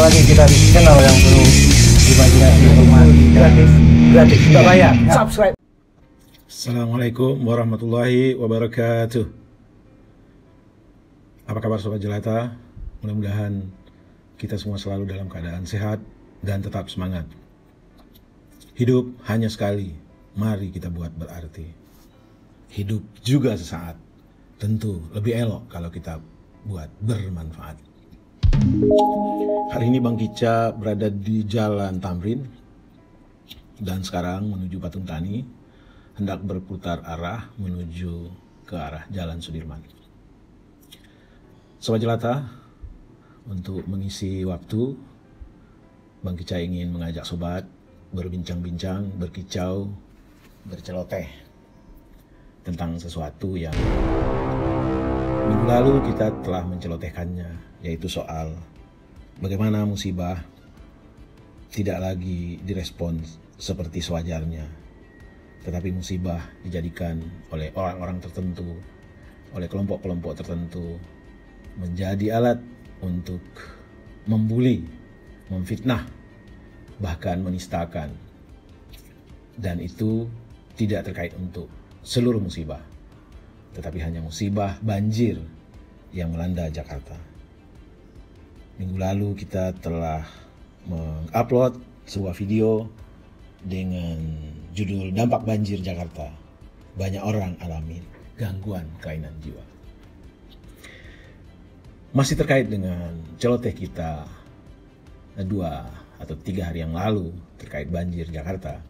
lagi kita di channel yang penuh imajinasi, informasi gratis, tidak bayar. Subscribe. Assalamualaikum warahmatullahi wabarakatuh. Apa kabar Sobat Jelata? Mudah-mudahan kita semua selalu dalam keadaan sehat dan tetap semangat. Hidup hanya sekali, mari kita buat berarti. Hidup juga sesaat, tentu lebih elok kalau kita buat bermanfaat. Hari ini Bang Kica berada di Jalan Tamrin dan sekarang menuju Patung Tani, hendak berputar arah menuju ke arah Jalan Sudirman. Sobat Jelata, untuk mengisi waktu, Bang Kica ingin mengajak sobat berbincang-bincang, berkicau, berceloteh tentang sesuatu yang minggu lalu kita telah mencelotehkannya, yaitu soal bagaimana musibah tidak lagi direspons seperti sewajarnya, tetapi musibah dijadikan oleh orang-orang tertentu, oleh kelompok-kelompok tertentu, menjadi alat untuk membuli, memfitnah, bahkan menistakan. Dan itu tidak terkait untuk seluruh musibah, tetapi hanya musibah banjir yang melanda Jakarta. Minggu lalu kita telah mengupload sebuah video dengan judul Dampak Banjir Jakarta. Banyak orang alami gangguan kelainan jiwa. Masih terkait dengan celoteh kita 2 atau 3 hari yang lalu terkait banjir Jakarta.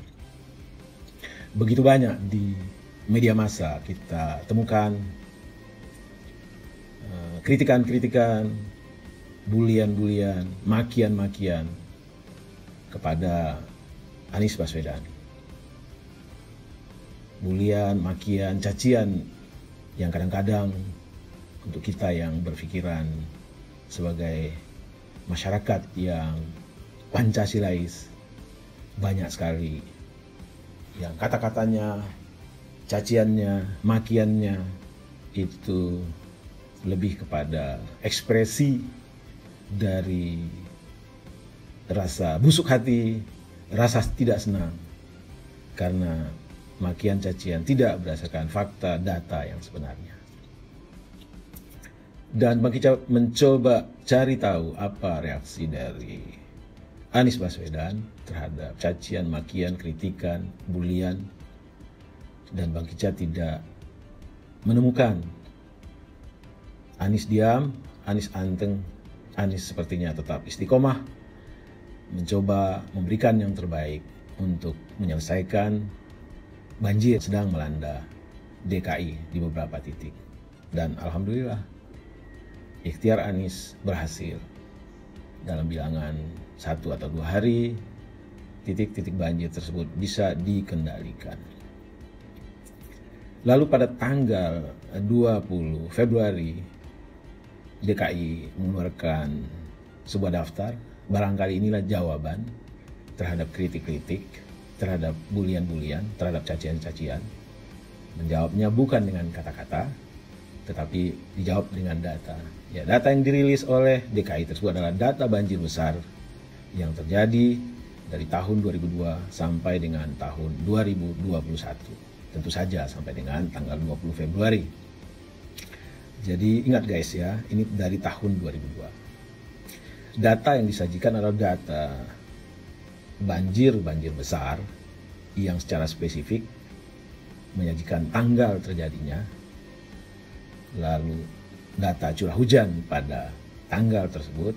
Begitu banyak di media massa kita temukan kritikan-kritikan, bulian-bulian, makian-makian kepada Anies Baswedan. Bulian, makian, cacian yang kadang-kadang untuk kita yang berpikiran sebagai masyarakat yang Pancasilais, banyak sekali yang kata-katanya, caciannya, makiannya itu lebih kepada ekspresi dari rasa busuk hati, rasa tidak senang karena makian cacian tidak berdasarkan fakta data yang sebenarnya. Dan Bang Kica mencoba cari tahu apa reaksi dari Anies Baswedan terhadap cacian, makian, kritikan, bulian, dan Bang Kica tidak menemukan. Anies diam, Anies anteng, Anies sepertinya tetap istiqomah, mencoba memberikan yang terbaik untuk menyelesaikan banjir sedang melanda DKI di beberapa titik. Dan alhamdulillah, ikhtiar Anies berhasil. Dalam bilangan 1 atau 2 hari, titik-titik banjir tersebut bisa dikendalikan. Lalu pada tanggal 20 Februari, DKI mengeluarkan sebuah daftar. Barangkali inilah jawaban terhadap kritik-kritik, terhadap bulian-bulian, terhadap cacian-cacian. Menjawabnya bukan dengan kata-kata, tetapi dijawab dengan data. Ya, data yang dirilis oleh DKI tersebut adalah data banjir besar yang terjadi dari tahun 2002 sampai dengan tahun 2021. Tentu saja sampai dengan tanggal 20 Februari. Jadi ingat guys ya, ini dari tahun 2002. Data yang disajikan adalah data banjir besar yang secara spesifik menyajikan tanggal terjadinya, lalu data curah hujan pada tanggal tersebut,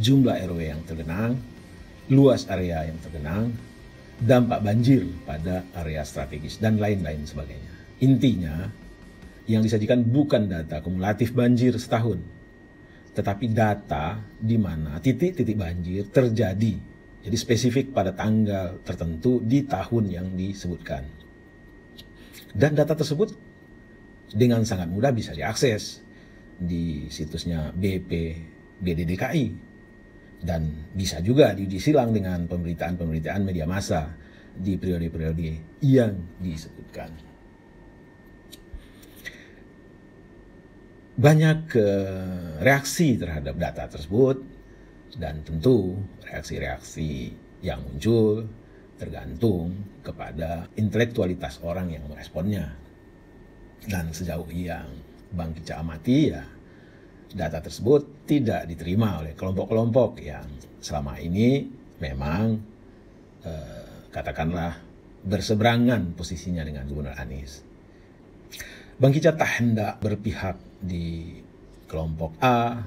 jumlah RW yang tergenang, luas area yang tergenang, dampak banjir pada area strategis, dan lain-lain sebagainya. Intinya, yang disajikan bukan data kumulatif banjir setahun, tetapi data di mana titik-titik banjir terjadi. Jadi spesifik pada tanggal tertentu di tahun yang disebutkan. Dan data tersebut dengan sangat mudah bisa diakses di situsnya BPBD DKI. Dan bisa juga disilang dengan pemberitaan-pemberitaan media massa di periode-periode yang disebutkan. Banyak reaksi terhadap data tersebut Dan tentu reaksi-reaksi yang muncul tergantung kepada intelektualitas orang yang meresponnya. Dan sejauh yang Bang Kicca amati, ya data tersebut tidak diterima oleh kelompok-kelompok yang selama ini memang katakanlah berseberangan posisinya dengan Gubernur Anies. Bang Kicca tak hendak berpihak di kelompok A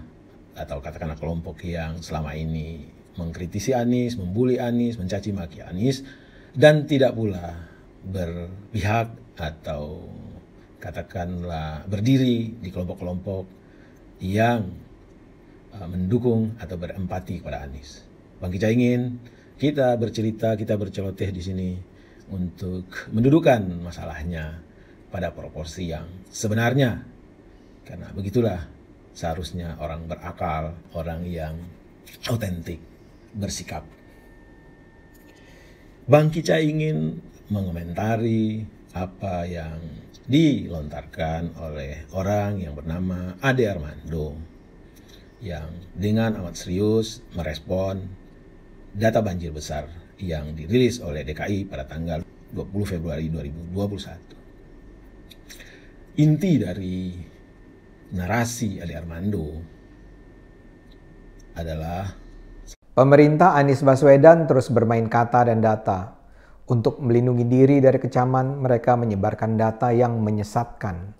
atau katakanlah kelompok yang selama ini mengkritisi Anies, membuli Anies, mencaci maki Anies, dan tidak pula berpihak atau katakanlah berdiri di kelompok-kelompok yang mendukung atau berempati kepada Anies. Bang Kicca ingin kita bercerita, kita berceloteh di sini untuk mendudukan masalahnya pada proporsi yang sebenarnya. Karena begitulah seharusnya orang berakal, orang yang autentik bersikap. Bang Kicca ingin mengomentari apa yang dilontarkan oleh orang yang bernama Ade Armando yang dengan amat serius merespon data banjir besar yang dirilis oleh DKI pada tanggal 20 Februari 2021. Inti dari narasi Ade Armando adalah pemerintah Anies Baswedan terus bermain kata dan data. Untuk melindungi diri dari kecaman, mereka menyebarkan data yang menyesatkan.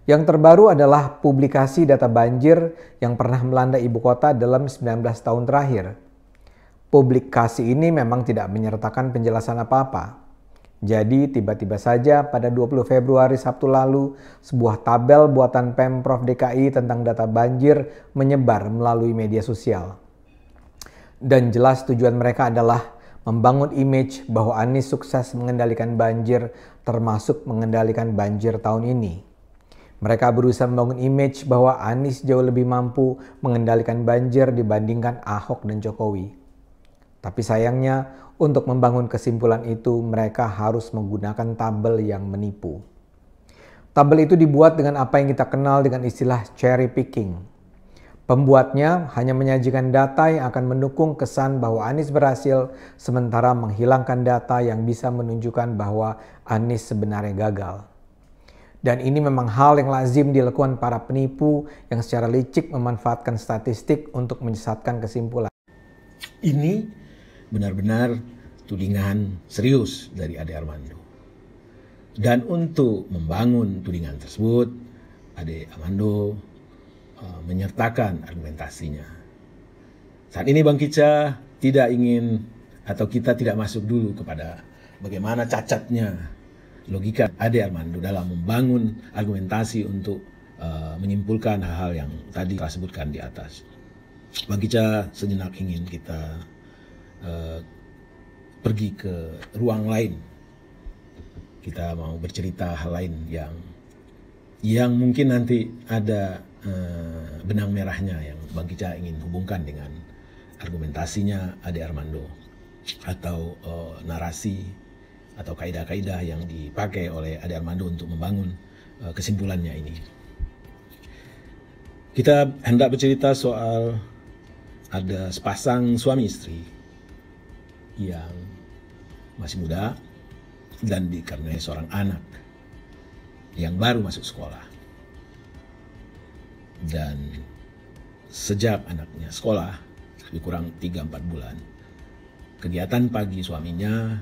Yang terbaru adalah publikasi data banjir yang pernah melanda ibu kota dalam 19 tahun terakhir. Publikasi ini memang tidak menyertakan penjelasan apa-apa. Jadi tiba-tiba saja pada 20 Februari Sabtu lalu, sebuah tabel buatan Pemprov DKI tentang data banjir menyebar melalui media sosial. Dan jelas tujuan mereka adalah membangun image bahwa Anies sukses mengendalikan banjir, termasuk mengendalikan banjir tahun ini. Mereka berusaha membangun image bahwa Anies jauh lebih mampu mengendalikan banjir dibandingkan Ahok dan Jokowi. Tapi sayangnya, untuk membangun kesimpulan itu, mereka harus menggunakan tabel yang menipu. Tabel itu dibuat dengan apa yang kita kenal dengan istilah cherry picking. Pembuatnya hanya menyajikan data yang akan mendukung kesan bahwa Anies berhasil, sementara menghilangkan data yang bisa menunjukkan bahwa Anies sebenarnya gagal. Dan ini memang hal yang lazim dilakukan para penipu yang secara licik memanfaatkan statistik untuk menyesatkan kesimpulan. Ini benar-benar tudingan serius dari Ade Armando. Dan untuk membangun tudingan tersebut, Ade Armando menyertakan argumentasinya. Saat ini Bang Kicca tidak ingin atau kita tidak masuk dulu kepada bagaimana cacatnya logika Ade Armando dalam membangun argumentasi untuk menyimpulkan hal-hal yang tadi saya sebutkan di atas. Bang Kicca sejenak ingin kita pergi ke ruang lain. Kita mau bercerita hal lain yang mungkin nanti ada benang merahnya yang Bang Kicca ingin hubungkan dengan argumentasinya Ade Armando atau narasi atau kaidah-kaidah yang dipakai oleh Ade Armando untuk membangun kesimpulannya ini. Kita hendak bercerita soal ada sepasang suami istri yang masih muda dan dikaruniai seorang anak yang baru masuk sekolah. Dan sejak anaknya sekolah, lebih kurang 3-4 bulan, kegiatan pagi suaminya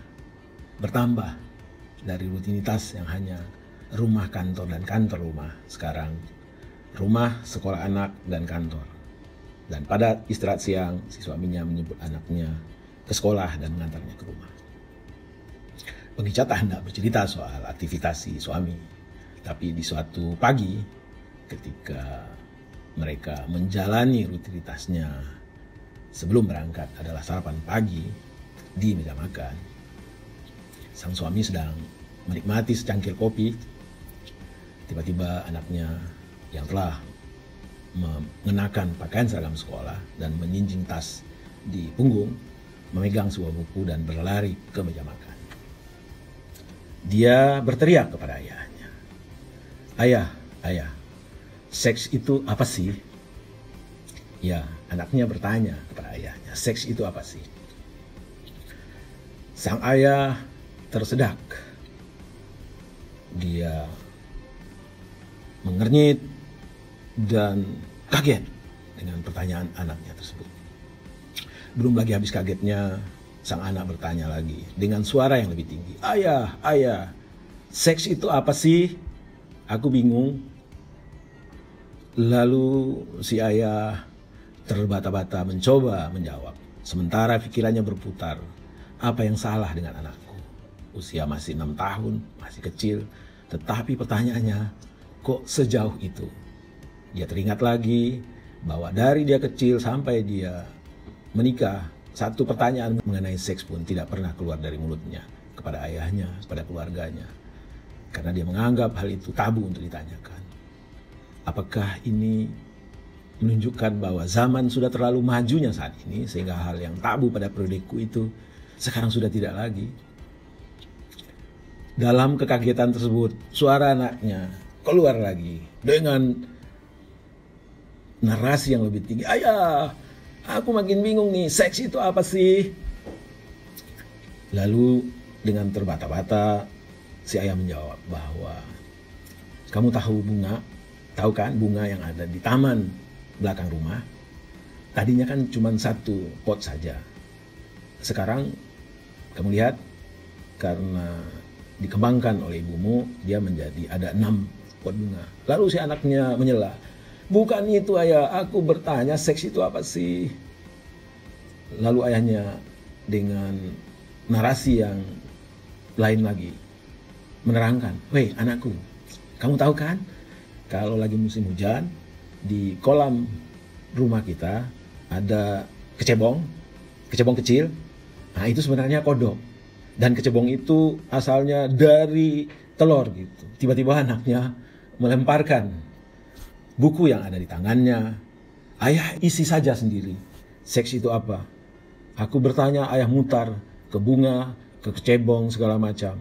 bertambah dari rutinitas yang hanya rumah kantor dan kantor rumah. Sekarang rumah, sekolah anak, dan kantor. Dan pada istirahat siang, si suaminya menyebut anaknya ke sekolah dan mengantarnya ke rumah. Bang Kicca tak hendak bercerita soal aktivitas si suami. Tapi di suatu pagi, ketika mereka menjalani rutinitasnya sebelum berangkat adalah sarapan pagi di meja makan, sang suami sedang menikmati secangkir kopi. Tiba-tiba anaknya yang telah mengenakan pakaian seragam sekolah dan menjinjing tas di punggung, memegang sebuah buku dan berlari ke meja makan. Dia berteriak kepada ayahnya, "Ayah, ayah, seks itu apa sih?" "Ya, Anaknya bertanya kepada ayahnya, seks itu apa sih? Sang ayah tersedak. Dia mengernyit dan kaget dengan pertanyaan anaknya tersebut. Belum lagi habis kagetnya, sang anak bertanya lagi dengan suara yang lebih tinggi. Ayah, ayah, seks itu apa sih? Aku bingung. Lalu si ayah terbata-bata mencoba menjawab. Sementara pikirannya berputar. Apa yang salah dengan anakku? Usia masih 6 tahun, masih kecil. Tetapi pertanyaannya, kok sejauh itu? Dia teringat lagi bahwa dari dia kecil sampai dia menikah, satu pertanyaan mengenai seks pun tidak pernah keluar dari mulutnya kepada ayahnya, kepada keluarganya. Karena dia menganggap hal itu tabu untuk ditanyakan. Apakah ini menunjukkan bahwa zaman sudah terlalu majunya saat ini, sehingga hal yang tabu pada periodeku itu sekarang sudah tidak lagi? Dalam kekagetan tersebut, suara anaknya keluar lagi dengan narasi yang lebih tinggi. Ayah, aku makin bingung nih, seks itu apa sih? Lalu dengan terbata-bata, si ayah menjawab bahwa, kamu tahu bunga? Tahu kan bunga yang ada di taman belakang rumah? Tadinya kan cuma satu pot saja. Sekarang kamu lihat, karena dikembangkan oleh ibumu, dia menjadi ada 6 pot bunga. Lalu si anaknya menyela, bukan itu ayah, aku bertanya seks itu apa sih? Lalu ayahnya dengan narasi yang lain lagi menerangkan, weh anakku, kamu tahu kan kalau lagi musim hujan, di kolam rumah kita ada kecebong kecil. Nah itu sebenarnya kodok. Dan kecebong itu asalnya dari telur gitu. Tiba-tiba anaknya melemparkan buku yang ada di tangannya. Ayah isi saja sendiri. Seks itu apa? Aku bertanya, ayah mutar ke bunga, ke kecebong, segala macam.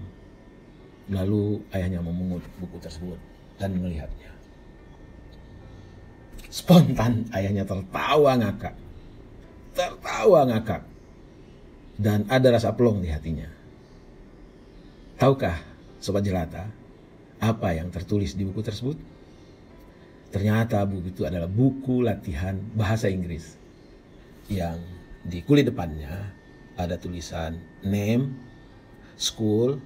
Lalu ayahnya memungut buku tersebut dan melihatnya. Spontan ayahnya tertawa ngakak. Dan ada rasa plong di hatinya. Tahukah Sobat Jelata apa yang tertulis di buku tersebut? Ternyata buku itu adalah buku latihan bahasa Inggris. Yang di kulit depannya ada tulisan name, school,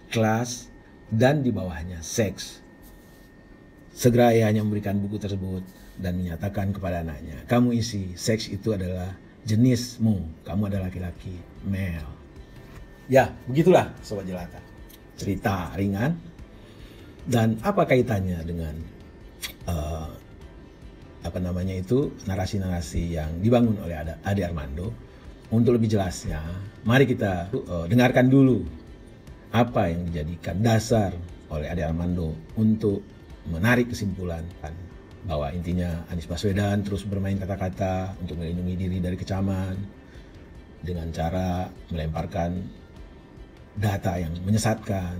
class, dan di bawahnya sex. Segera ayahnya memberikan buku tersebut dan menyatakan kepada anaknya, kamu isi, seks itu adalah jenismu, kamu adalah laki-laki, male. Ya, begitulah Sobat Jelata. Cerita ringan. Dan apa kaitannya dengan narasi-narasi yang dibangun oleh Ade Armando? Untuk lebih jelasnya, mari kita dengarkan dulu apa yang dijadikan dasar oleh Ade Armando untuk menarik kesimpulan bahwa intinya Anies Baswedan terus bermain kata-kata untuk melindungi diri dari kecaman dengan cara melemparkan data yang menyesatkan,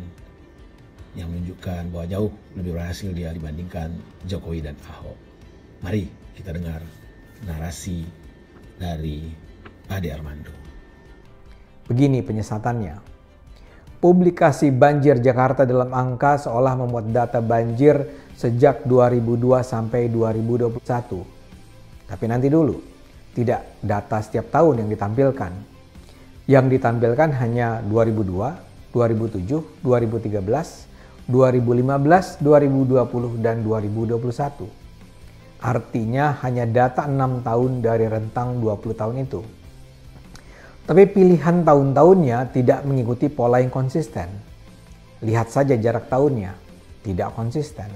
yang menunjukkan bahwa jauh lebih berhasil dia dibandingkan Jokowi dan Ahok. Mari kita dengar narasi dari Ade Armando. Begini penyesatannya. Publikasi banjir Jakarta dalam angka seolah memuat data banjir sejak 2002 sampai 2021. Tapi nanti dulu, tidak data setiap tahun yang ditampilkan. Yang ditampilkan hanya 2002, 2007, 2013, 2015, 2020, dan 2021. Artinya hanya data 6 tahun dari rentang 20 tahun itu. Tapi pilihan tahun-tahunnya tidak mengikuti pola yang konsisten. Lihat saja jarak tahunnya, tidak konsisten.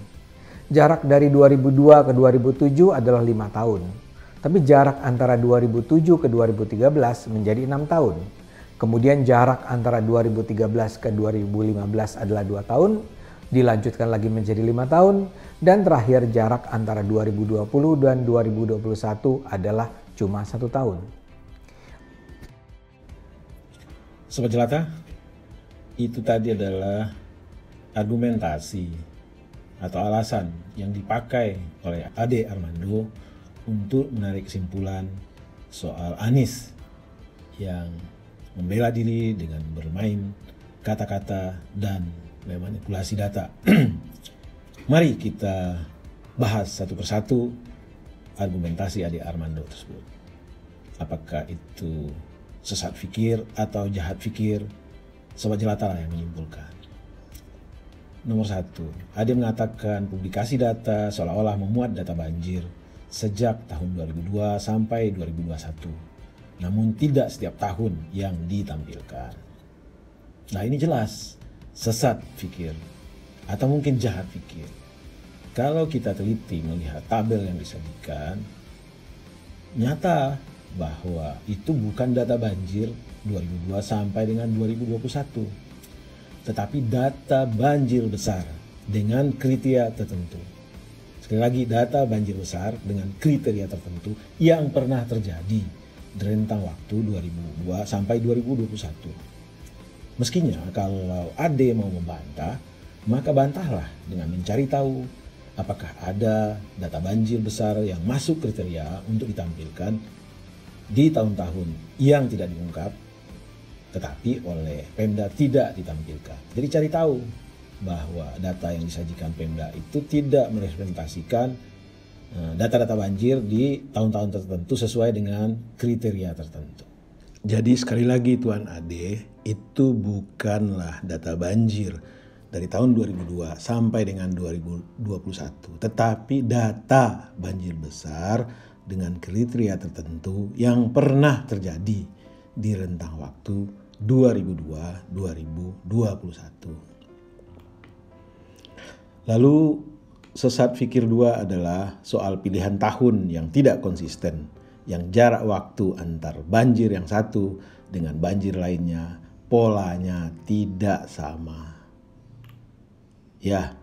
Jarak dari 2002 ke 2007 adalah 5 tahun. Tapi jarak antara 2007 ke 2013 menjadi 6 tahun. Kemudian jarak antara 2013 ke 2015 adalah 2 tahun. Dilanjutkan lagi menjadi 5 tahun. Dan terakhir jarak antara 2020 dan 2021 adalah cuma 1 tahun. Sobat Jelata, itu tadi adalah argumentasi atau alasan yang dipakai oleh Ade Armando untuk menarik kesimpulan soal Anies yang membela diri dengan bermain kata-kata dan memanipulasi data. Mari kita bahas satu persatu argumentasi Ade Armando tersebut. Apakah itu sesat fikir atau jahat fikir? Sobat Jelata lah yang menyimpulkan. Nomor 1, Ade mengatakan publikasi data seolah-olah memuat data banjir sejak tahun 2002 sampai 2021. Namun tidak setiap tahun yang ditampilkan. Nah, ini jelas sesat fikir atau mungkin jahat fikir. Kalau kita teliti melihat tabel yang disajikan, nyata bahwa itu bukan data banjir 2002 sampai dengan 2021, tetapi data banjir besar dengan kriteria tertentu. Sekali lagi, data banjir besar dengan kriteria tertentu yang pernah terjadi di rentang waktu 2002 sampai 2021. Meskinya kalau Ade mau membantah, maka bantahlah dengan mencari tahu apakah ada data banjir besar yang masuk kriteria untuk ditampilkan di tahun-tahun yang tidak diungkap, tetapi oleh Pemda tidak ditampilkan. Jadi cari tahu bahwa data yang disajikan Pemda itu tidak merepresentasikan data-data banjir di tahun-tahun tertentu sesuai dengan kriteria tertentu. Jadi sekali lagi Tuan Ade, itu bukanlah data banjir dari tahun 2002 sampai dengan 2021, tetapi data banjir besar dengan kriteria tertentu yang pernah terjadi di rentang waktu 2002-2021. Lalu sesat fikir 2 adalah soal pilihan tahun yang tidak konsisten, yang jarak waktu antar banjir yang satu dengan banjir lainnya polanya tidak sama. Ya,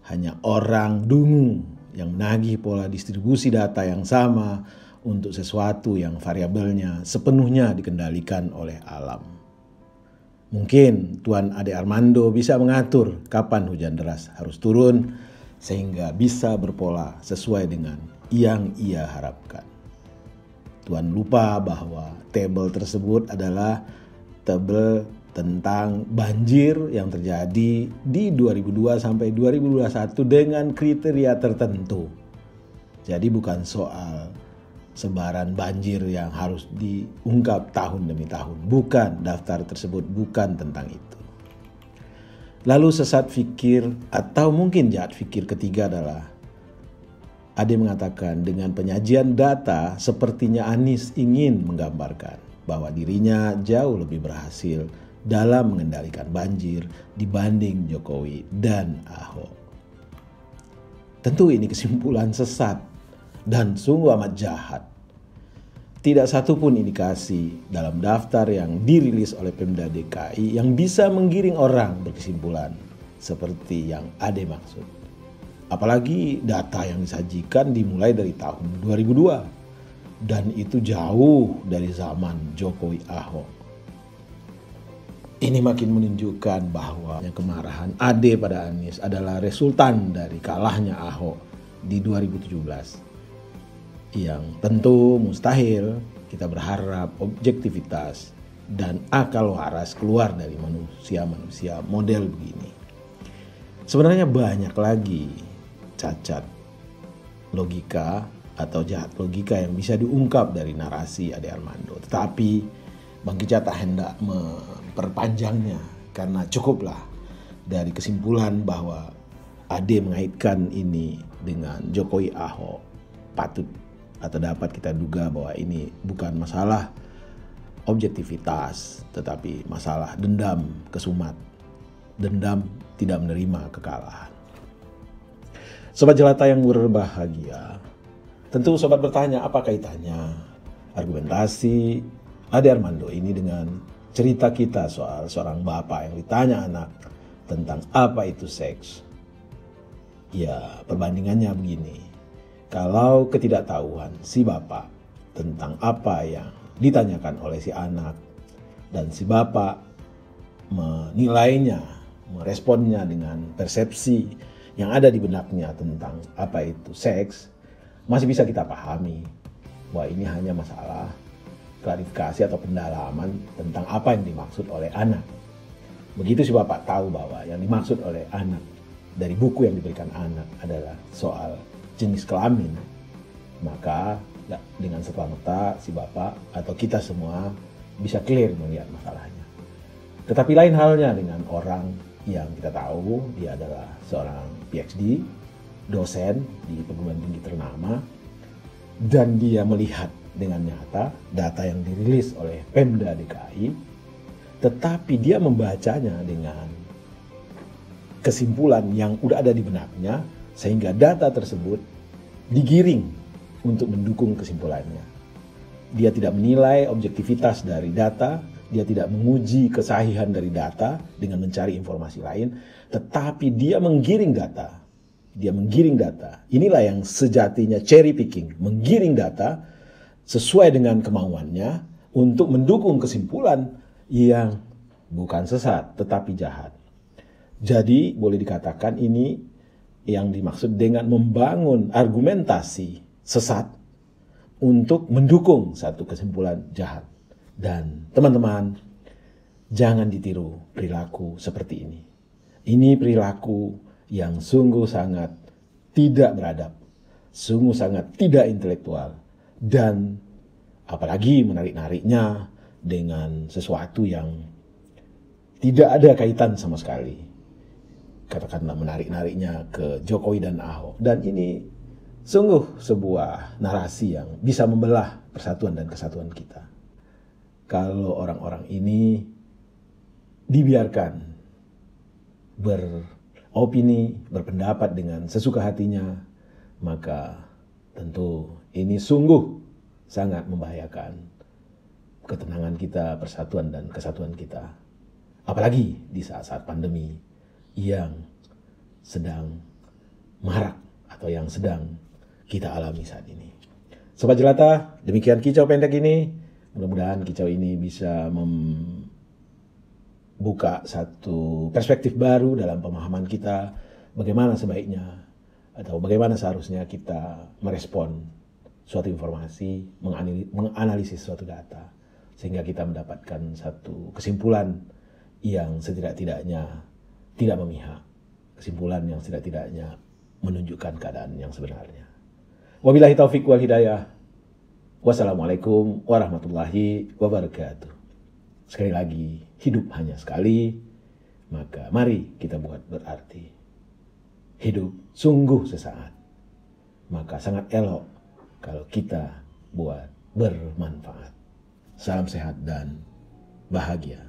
hanya orang dungu yang menagih pola distribusi data yang sama untuk sesuatu yang variabelnya sepenuhnya dikendalikan oleh alam. Mungkin Tuan Ade Armando bisa mengatur kapan hujan deras harus turun sehingga bisa berpola sesuai dengan yang ia harapkan. Tuan lupa bahwa tabel tersebut adalah tabel tentang banjir yang terjadi di 2002 sampai 2021 dengan kriteria tertentu. Jadi bukan soal sebaran banjir yang harus diungkap tahun demi tahun. Bukan, daftar tersebut bukan tentang itu. Lalu sesat fikir atau mungkin jahat fikir ketiga adalah Ade mengatakan dengan penyajian data sepertinya Anies ingin menggambarkan bahwa dirinya jauh lebih berhasil dalam mengendalikan banjir dibanding Jokowi dan Ahok. Tentu ini kesimpulan sesat dan sungguh amat jahat. Tidak satupun indikasi dalam daftar yang dirilis oleh Pemda DKI yang bisa menggiring orang berkesimpulan seperti yang Ade maksud. Apalagi data yang disajikan dimulai dari tahun 2002 dan itu jauh dari zaman Jokowi Ahok. Ini makin menunjukkan bahwa kemarahan Ade pada Anies adalah resultan dari kalahnya Ahok di 2017. Yang tentu mustahil kita berharap objektivitas dan akal waras keluar dari manusia-manusia model begini. Sebenarnya banyak lagi cacat logika atau jahat logika yang bisa diungkap dari narasi Ade Armando. Tetapi Bang Kicca tak hendak memperpanjangnya karena cukuplah dari kesimpulan bahwa Ade mengaitkan ini dengan Jokowi Ahok patut atau dapat kita duga bahwa ini bukan masalah objektivitas tetapi masalah dendam kesumat, dendam tidak menerima kekalahan. Sobat Jelata yang berbahagia, tentu sobat bertanya apa kaitannya argumentasi Ade Armando ini dengan cerita kita soal seorang bapak yang ditanya anak tentang apa itu seks. Ya, perbandingannya begini. Kalau ketidaktahuan si bapak tentang apa yang ditanyakan oleh si anak dan si bapak menilainya, meresponnya dengan persepsi yang ada di benaknya tentang apa itu seks, masih bisa kita pahami bahwa ini hanya masalah klarifikasi atau pendalaman tentang apa yang dimaksud oleh anak. Begitu si Bapak tahu bahwa yang dimaksud oleh anak dari buku yang diberikan anak adalah soal jenis kelamin, maka dengan serta-merta si Bapak atau kita semua bisa clear melihat masalahnya. Tetapi lain halnya dengan orang yang kita tahu dia adalah seorang PhD, dosen di perguruan tinggi ternama, dan dia melihat dengan nyata data yang dirilis oleh Pemda DKI, tetapi dia membacanya dengan kesimpulan yang udah ada di benaknya, sehingga data tersebut digiring untuk mendukung kesimpulannya. Dia tidak menilai objektivitas dari data, dia tidak menguji kesahihan dari data dengan mencari informasi lain, tetapi dia menggiring data. Dia menggiring data. Inilah yang sejatinya cherry picking, menggiring data sesuai dengan kemauannya untuk mendukung kesimpulan yang bukan sesat tetapi jahat. Jadi boleh dikatakan ini yang dimaksud dengan membangun argumentasi sesat untuk mendukung satu kesimpulan jahat. Dan teman-teman, jangan ditiru perilaku seperti ini. Ini perilaku yang sungguh sangat tidak beradab, sungguh sangat tidak intelektual, dan apalagi menarik-nariknya dengan sesuatu yang tidak ada kaitan sama sekali. Katakanlah menarik-nariknya ke Jokowi dan Ahok. Dan ini sungguh sebuah narasi yang bisa membelah persatuan dan kesatuan kita. Kalau orang-orang ini dibiarkan beropini, berpendapat dengan sesuka hatinya, maka tentu ini sungguh sangat membahayakan ketenangan kita, persatuan dan kesatuan kita. Apalagi di saat-saat pandemi yang sedang marak atau yang sedang kita alami saat ini. Sobat Jelata, demikian kicau pendek ini. Mudah-mudahan kicau ini bisa membuka satu perspektif baru dalam pemahaman kita bagaimana sebaiknya atau bagaimana seharusnya kita merespon suatu informasi, menganalisis suatu data, sehingga kita mendapatkan satu kesimpulan yang setidak-tidaknya tidak memihak, kesimpulan yang setidak-tidaknya menunjukkan keadaan yang sebenarnya. Wabillahi taufiq wal hidayah. Wassalamualaikum warahmatullahi wabarakatuh. Sekali lagi, hidup hanya sekali, maka mari kita buat berarti. Hidup sungguh sesaat, maka sangat elok kalau kita buat bermanfaat. Salam sehat dan bahagia.